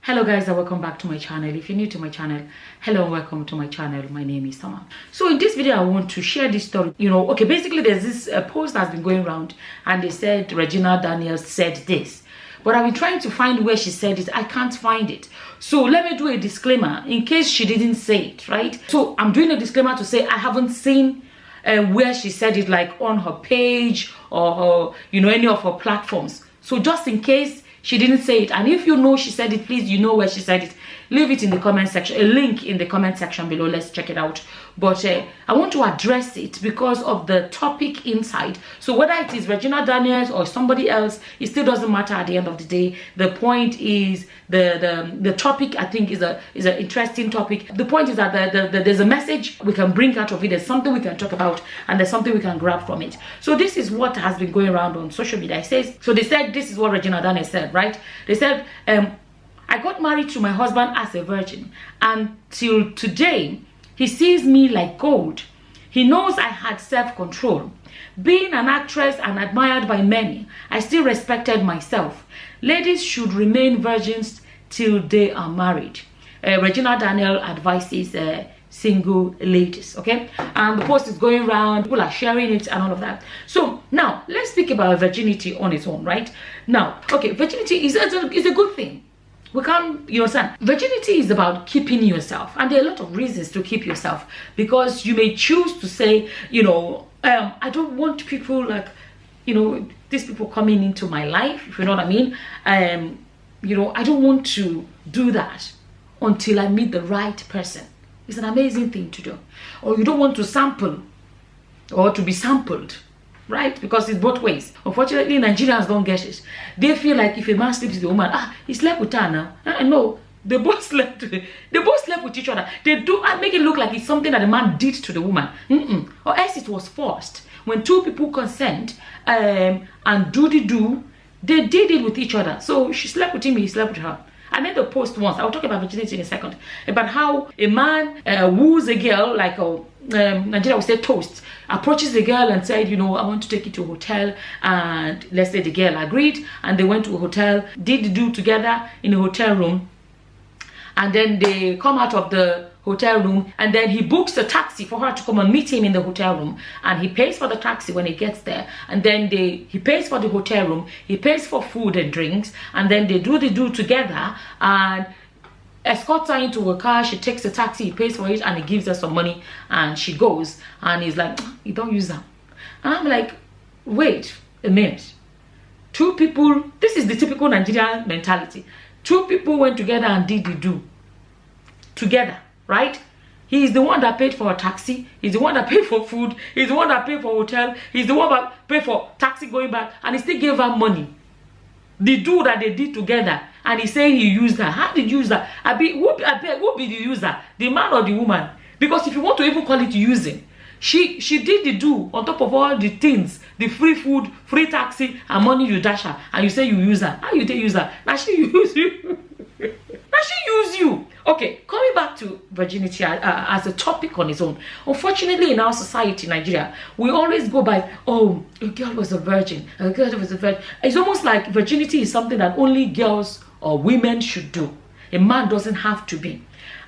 Hello guys, and welcome back to my channel. If you're new to my channel, hello and welcome to my channel. My name is Summer. So in this video I want to share this story. Basically there's this post that's been going around and they said Regina Daniels said this, but I've been trying to find where she said it. I can't find it. So let me do a disclaimer in case she didn't say it, right? So I'm doing a disclaimer to say I haven't seen where she said it, like on her page or her, any of her platforms. So just in case she didn't say it, and if you know she said it, please, you know where she said it, leave it in the comment section, a link in the comment section below. Let's check it out. But I want to address it because of the topic inside. So whether it is Regina Daniels or somebody else, it still doesn't matter at the end of the day. The point is the topic, I think, is an interesting topic. The point is that there's a message we can bring out of it. There's something we can talk about, and there's something we can grab from it. So this is what has been going around on social media. They said this is what Regina Daniels said, right? They said, I got married to my husband as a virgin, and till today he sees me like gold. He knows I had self-control. Being an actress and admired by many, I still respected myself. Ladies should remain virgins till they are married. Regina Daniels advises single ladies, okay? And the post is going around, people are sharing it and all of that. So now let's speak about virginity on its own, right? Now, okay, virginity is a good thing. We can't, you understand? Virginity is about keeping yourself, and there are a lot of reasons to keep yourself, because you may choose to say, I don't want people like, these people coming into my life, if you know what I mean. I don't want to do that until I meet the right person. It's an amazing thing to do. Or you don't want to sample or to be sampled, right? Because it's both ways. Unfortunately, Nigerians don't get it. They feel like if a man sleeps with a woman, he slept with her now. No, they both slept with each other. They do and make it look like it's something that the man did to the woman. Or else it was forced. When two people consent and they did it with each other. So she slept with him, he slept with her. I made a post once, I'll talk about virginity in a second, about how a man woos a girl, like Nigeria would say toast, approaches the girl and said, I want to take you to a hotel, and let's say the girl agreed, and they went to a hotel, did the do together in a hotel room, and then they come out of the hotel room, and then he books a taxi for her to come and meet him in the hotel room, and he pays for the taxi when he gets there, and then he pays for the hotel room, he pays for food and drinks, and then they do the do together and escorts her into a car. She takes the taxi, he pays for it, and he gives her some money, and she goes, and he's like, you don't use her. And I'm like, wait a minute, two people, this is the typical Nigerian mentality. Two people went together and did the do together, right? He's the one that paid for a taxi, he's the one that paid for food, he's the one that paid for hotel, he's the one that paid for taxi going back, and he still gave her money. The do that they did together, and he said he used her. How did he use her? Who be the user, the man or the woman? Because if you want to even call it using, she did the do on top of all the things, the free food, free taxi, and money you dash her, and you say you use her. How you did use her? Now she use you. Now she use you. Okay, coming back to virginity as a topic on its own. Unfortunately, in our society, Nigeria, we always go by, oh, a girl was a virgin, a girl was a virgin. It's almost like virginity is something that only girls or women should do. A man doesn't have to be.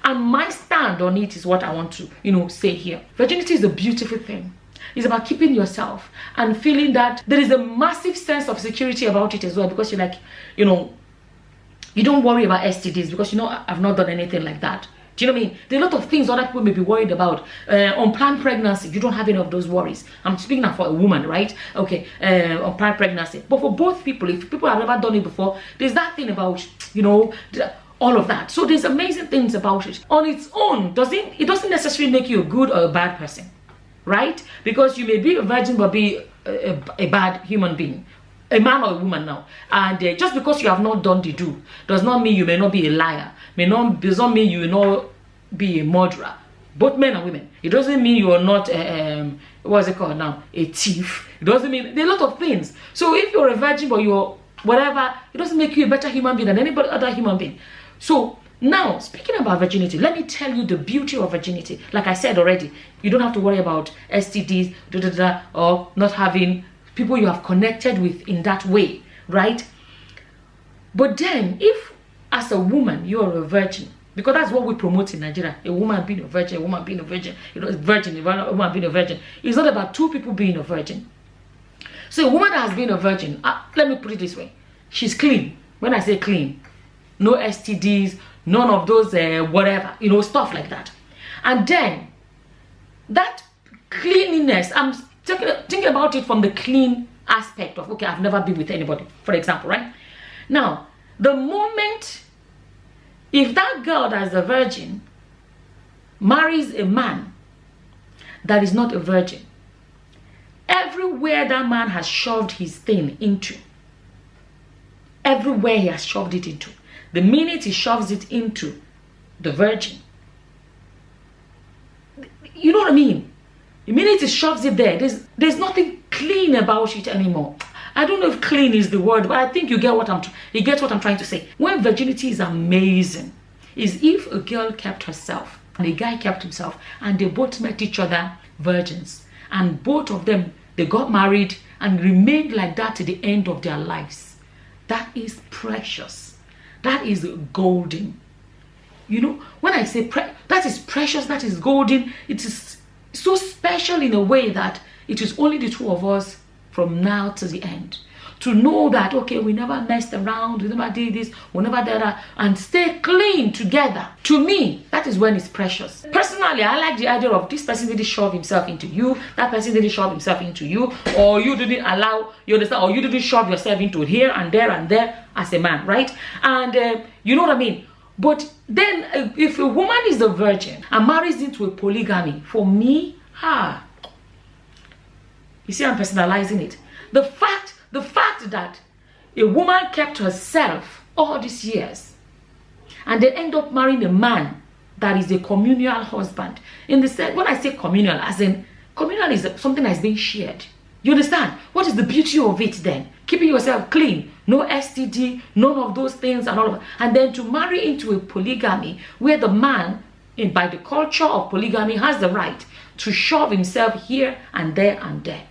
And my stand on it is what I want to, say here. Virginity is a beautiful thing. It's about keeping yourself and feeling that there is a massive sense of security about it as well, because you're like, you don't worry about STDs because I've not done anything like that. Do you know what I mean? There are a lot of things other people may be worried about. Unplanned pregnancy, you don't have any of those worries. I'm speaking now for a woman, right? Okay, unplanned pregnancy. But for both people, if people have never done it before, there's that thing about, all of that. So there's amazing things about it. On its own, it doesn't necessarily make you a good or a bad person, right? Because you may be a virgin but be a bad human being. A man or a woman now, and just because you have not done the do does not mean you may not be a liar, does not mean you will not be a murderer, both men and women. It doesn't mean you are not what's it called now, a thief. It doesn't mean, there are a lot of things. So if you're a virgin but you're whatever, it doesn't make you a better human being than anybody other human being. So now, speaking about virginity, let me tell you the beauty of virginity. Like I said already, you don't have to worry about STDs or not having people you have connected with in that way, right? But then if as a woman, you're a virgin. Because that's what we promote in Nigeria. A woman being a virgin, a woman being a virgin, you know, a virgin, a woman being a virgin. It's not about two people being a virgin. So a woman that has been a virgin, let me put it this way. She's clean. When I say clean, no STDs, none of those whatever, you know, stuff like that. And then that cleanliness, I'm thinking about it from the clean aspect of, okay, I've never been with anybody, for example, right? Now, the moment, if that girl that is a virgin marries a man that is not a virgin, everywhere that man has shoved his thing into, everywhere he has shoved it into, the minute he shoves it into the virgin, you know what I mean? The minute he shoves it there, there's nothing clean about it anymore. I don't know if clean is the word, but I think you get what I'm trying to say. When virginity is amazing, is if a girl kept herself and a guy kept himself, and they both met each other virgins, and both of them, they got married and remained like that to the end of their lives. That is precious. That is golden. You know, when I say that is precious, that is golden, it is so special in a way that it is only the two of us from now to the end. To know that, okay, we never messed around, we never did this, we never did that, and stay clean together. To me, that is when it's precious. Personally, I like the idea of this person didn't shove himself into you, that person didn't shove himself into you, or you didn't allow, you understand, or you didn't shove yourself into here and there as a man, right? And you know what I mean? But then, if a woman is a virgin and marries into a polygamy, for me, you see, I'm personalizing it. The fact that a woman kept herself all these years and they end up marrying a man that is a communal husband. In the sense, when I say communal, as in communal is something that's being shared. You understand? What is the beauty of it then? Keeping yourself clean, no STD, none of those things and all of that. And then to marry into a polygamy where the man, by the culture of polygamy, has the right to shove himself here and there and there.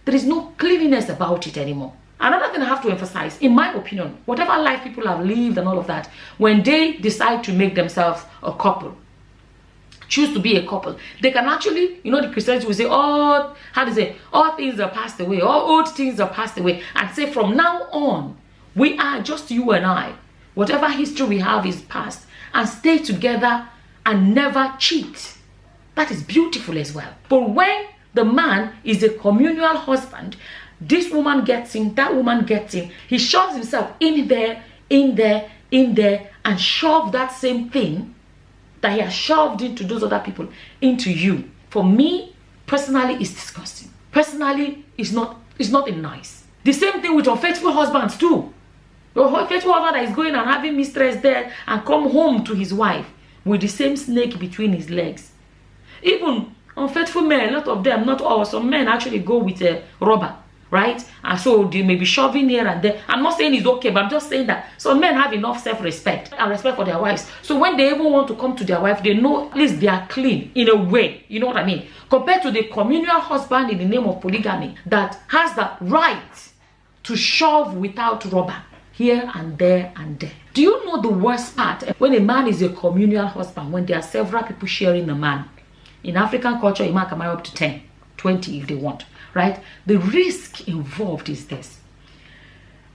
There is no cleanliness about it anymore. Another thing I have to emphasize, in my opinion, whatever life people have lived and all of that, when they decide to make themselves a couple, choose to be a couple, they can actually, you know, the Christians will say, oh, how do they say, all things are passed away, all old things are passed away, and say from now on, we are just you and I. Whatever history we have is past, and stay together and never cheat. That is beautiful as well. But when the man is a communal husband, this woman gets in, that woman gets in, he shoves himself in there, and shove that same thing that he has shoved into those other people into you. For me, personally, it's disgusting. Personally, it's not nice. The same thing with unfaithful husbands too. The unfaithful husband that is going and having mistress there and come home to his wife with the same snake between his legs. Even unfaithful men, a lot of them, not all, some men actually go with a rubber, right? And so they may be shoving here and there. I'm not saying it's okay, but I'm just saying that some men have enough self-respect and respect for their wives. So when they even want to come to their wife, they know at least they are clean in a way. You know what I mean? Compared to the communal husband in the name of polygamy that has the right to shove without rubber here and there and there. Do you know the worst part? When a man is a communal husband, when there are several people sharing a man, in African culture, a man can marry up to 10, 20 if they want, right? The risk involved is this.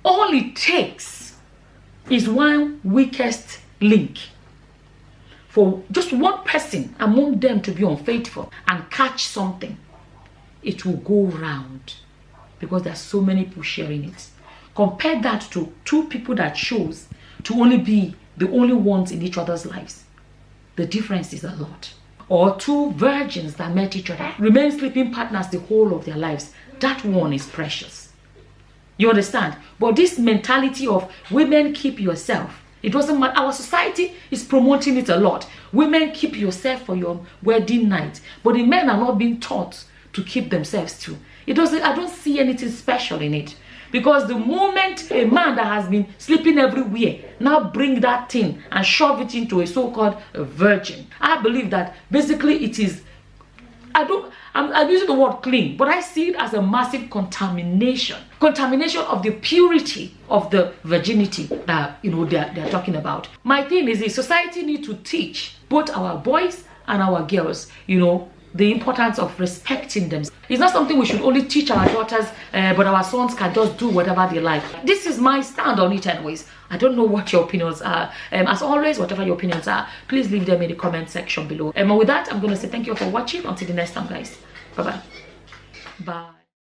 All it takes is one weakest link for just one person among them to be unfaithful and catch something. It will go round because there are so many people sharing it. Compare that to two people that chose to only be the only ones in each other's lives. The difference is a lot. Or two virgins that met each other, remain sleeping partners the whole of their lives. That one is precious. You understand? But this mentality of women keep yourself, it doesn't matter. Our society is promoting it a lot. Women keep yourself for your wedding night. But the men are not being taught to keep themselves too. I don't see anything special in it. Because the moment a man that has been sleeping everywhere now bring that thing and shove it into a so-called virgin, I believe that basically it is I'm using the word clean, but I see it as a massive contamination of the purity of the virginity that they're talking about. My thing is, the society need to teach both our boys and our girls, the importance of respecting them. It's not something we should only teach our daughters, but our sons can just do whatever they like. This is my stand on it anyways. I don't know what your opinions are. As always, whatever your opinions are, please leave them in the comment section below. And with that, I'm going to say thank you for watching. Until the next time, guys. Bye-bye. Bye.